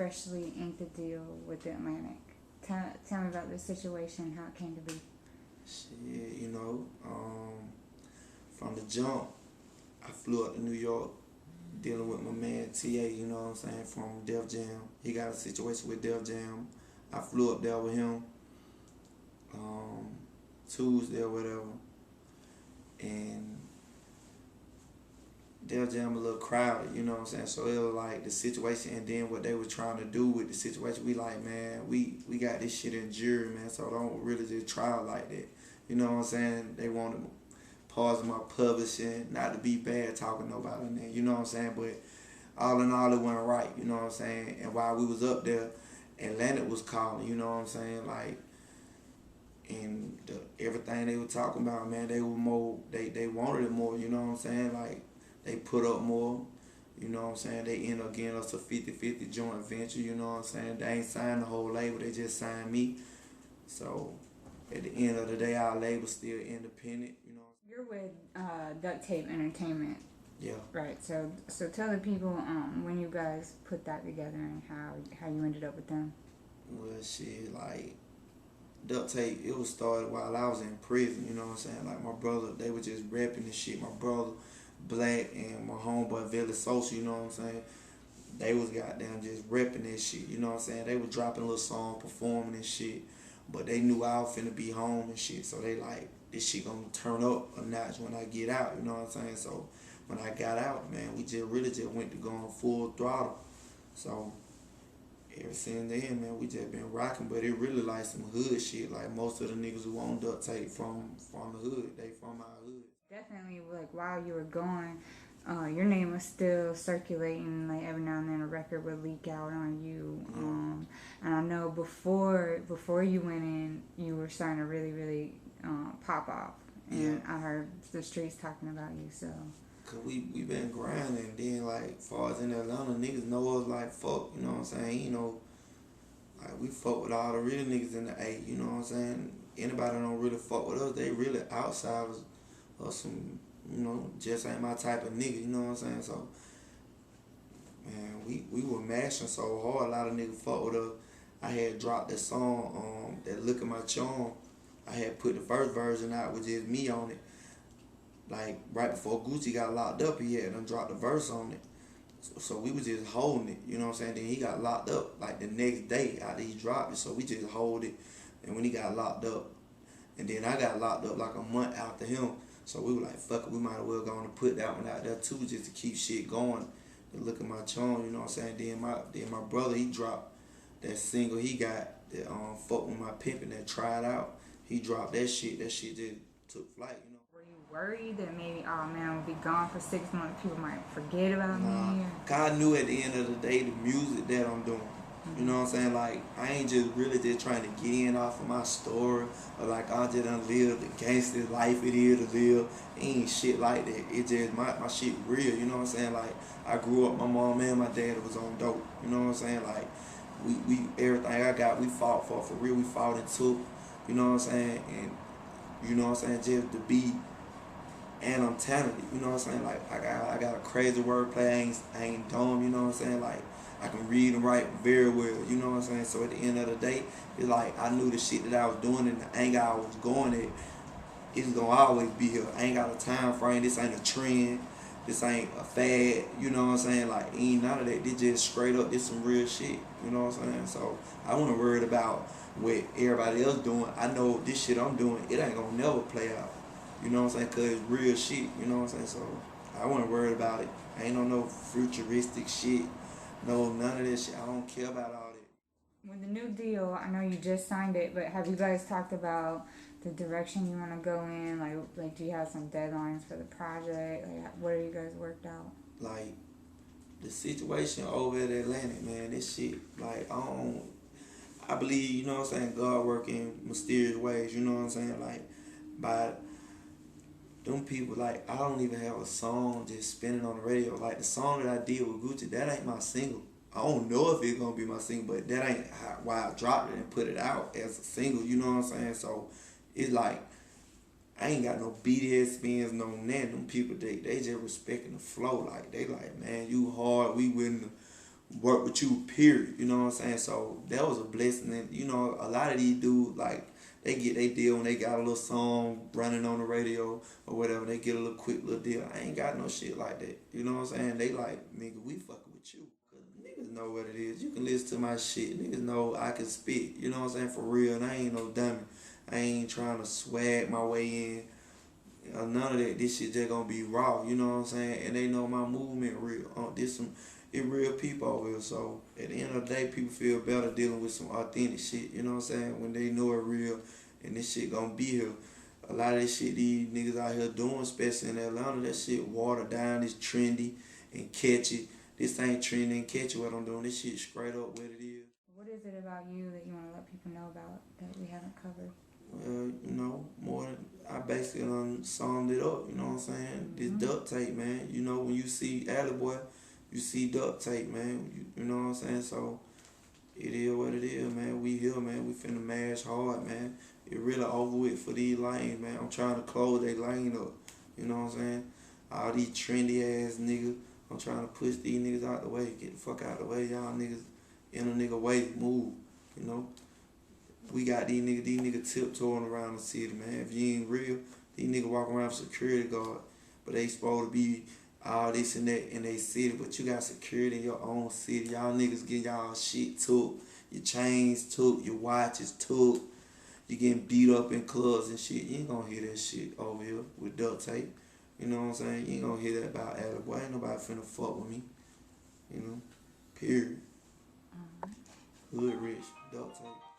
freshly inked the deal with the Atlantic. Tell me about the situation, how it came to be. Shit, from the jump, I flew up to New York dealing with my man TA, you know what I'm saying, from Def Jam. He got a situation with Def Jam. I flew up there with him Tuesday or whatever, and Def Jam a little crowded, you know what I'm saying? So it was like the situation, and then what they were trying to do with the situation, we like, man, we got this shit in jury, man, so don't really just try it like that. You know what I'm saying? They wanted to pause my publishing, not to be bad talking nobody in there, you know what I'm saying? But all in all, it went right, you know what I'm saying? And while we was up there, Atlantic was calling, you know what I'm saying? Like, and everything they were talking about, man, they were more, they wanted it more, you know what I'm saying? Like, they put up more, you know what I'm saying? They end up getting us a 50-50 joint venture, you know what I'm saying? They ain't signed the whole label, they just signed me. So, at the end of the day, our label's still independent, you know. You're with Duct Tape Entertainment. Yeah. Right. So tell the people when you guys put that together and how you ended up with them. Well, shit, like, Duct Tape, it was started while I was in prison, you know what I'm saying? Like, my brother, they were just rapping this shit. My brother, Black, and my homeboy, Village Social, you know what I'm saying? They was goddamn just repping this shit, you know what I'm saying? They was dropping little songs, performing and shit. But they knew I was finna be home and shit. So they like, this shit gonna turn up a notch when I get out, you know what I'm saying? So when I got out, man, we just really just went to going full throttle. So ever since then, man, we just been rocking. But it really like some hood shit. Like most of the niggas who own Duct Tape from the hood, they from our hood. Definitely, like while you were gone, your name was still circulating. Like every now and then, a record would leak out on you. And I know before you went in, you were starting to really pop off. And I heard the streets talking about you. So. Cause we been grinding. Then like, far as in Atlanta, niggas know us like fuck. You know what I'm saying? You know, like we fuck with all the real niggas in the A. You know what I'm saying? Anybody that don't really fuck with us, they really outsiders or some, you know, just ain't my type of nigga, you know what I'm saying? So, man, we were mashing so hard, a lot of niggas fuck with us. I had dropped that song, that Look at My Charm. I had put the first version out with just me on it. Like, right before Gucci got locked up, he had done dropped the verse on it. So we was just holding it, you know what I'm saying? Then he got locked up, like, the next day after he dropped it, so we just hold it. And when he got locked up, and then I got locked up like a month after him, so we were like, fuck it, we might as well go on and put that one out there too, just to keep shit going. To Look at My Charm, you know what I'm saying? Then my brother, he dropped that single he got, that Fuck With My Pimpin', that Tried Out. He dropped that shit just took flight, you know. Were you worried that maybe, oh man, we'll be gone for 6 months, people might forget about me? God knew at the end of the day the music that I'm doing. You know what I'm saying? Like, I ain't just really just trying to get in off of my story, or like I just done live the gangster life it is to live. It ain't shit like that. It just, my shit real, you know what I'm saying? Like, I grew up, my mom and my dad was on dope, you know what I'm saying? Like, we everything I got, we fought for real, we fought and took, you know what I'm saying? And, you know what I'm saying, just to be, and I'm talented, you know what I'm saying? Like, I got a crazy wordplay, I ain't dumb, you know what I'm saying? Like, I can read and write very well, you know what I'm saying? So at the end of the day, it's like I knew the shit that I was doing and the angle I was going at, it's gonna always be here. I ain't got a time frame, this ain't a trend, this ain't a fad, you know what I'm saying? Like, ain't none of that, this just straight up, this some real shit, you know what I'm saying? So I wasn't worried about what everybody else doing. I know this shit I'm doing, it ain't gonna never play out, you know what I'm saying? Cause it's real shit, you know what I'm saying? So I wasn't worried about it. I ain't on no futuristic shit. No, none of this shit. I don't care about all that. With the new deal, I know you just signed it, but have you guys talked about the direction you want to go in? Like, do you have some deadlines for the project? Like, what are you guys worked out? Like, the situation over at Atlantic, man, this shit, like, I believe, you know what I'm saying, God work in mysterious ways, you know what I'm saying? Like, by them people, like, I don't even have a song just spinning on the radio. Like, the song that I did with Gucci, that ain't my single. I don't know if it's gonna be my single, but that ain't why I dropped it and put it out as a single, you know what I'm saying? So it's like, I ain't got no BDS spins, no nothing. Them people, they just respecting the flow. Like, they like, man, you hard, we willing work with you, period. You know what I'm saying? So that was a blessing. And you know, a lot of these dudes like they get their deal when they got a little song running on the radio or whatever. They get a little quick little deal. I ain't got no shit like that. You know what I'm saying? They like, nigga, we fucking with you. Cause niggas know what it is. You can listen to my shit. Niggas know I can spit. You know what I'm saying? For real. And I ain't no dummy. I ain't trying to swag my way in. None of that. This shit just gonna be raw. You know what I'm saying? And they know my movement real. This some it real people over here. So at the end of the day, people feel better dealing with some authentic shit. You know what I'm saying? When they know it real, and this shit gonna be here. A lot of this shit these niggas out here doing, especially in Atlanta, that shit watered down, it's trendy and catchy. This ain't trendy and catchy what I'm doing. This shit straight up what it is. What is it about you that you want to let people know about that we haven't covered? You know, more than I basically summed it up, you know what I'm saying? This duct tape, man. You know, when you see Alley Boy, you see duct tape, man. You know what I'm saying? So it is what it is, man. We here, man. We finna mash hard, man. It really over with for these lanes, man. I'm trying to close their lane up. You know what I'm saying? All these trendy ass niggas. I'm trying to push these niggas out the way. Get the fuck out the way, y'all niggas. In a nigga way, move. You know? We got these niggas tiptoeing around the city, man. If you ain't real, these niggas walking around with security guard. But they supposed to be all this and that in their city, but you got security in your own city. Y'all niggas getting y'all shit took, your chains took, your watches took. You getting beat up in clubs and shit. You ain't gonna hear that shit over here with duct tape. You know what I'm saying? You ain't gonna hear that about Alec. Boy, ain't nobody finna fuck with me. You know? Period. Hood rich, duct tape.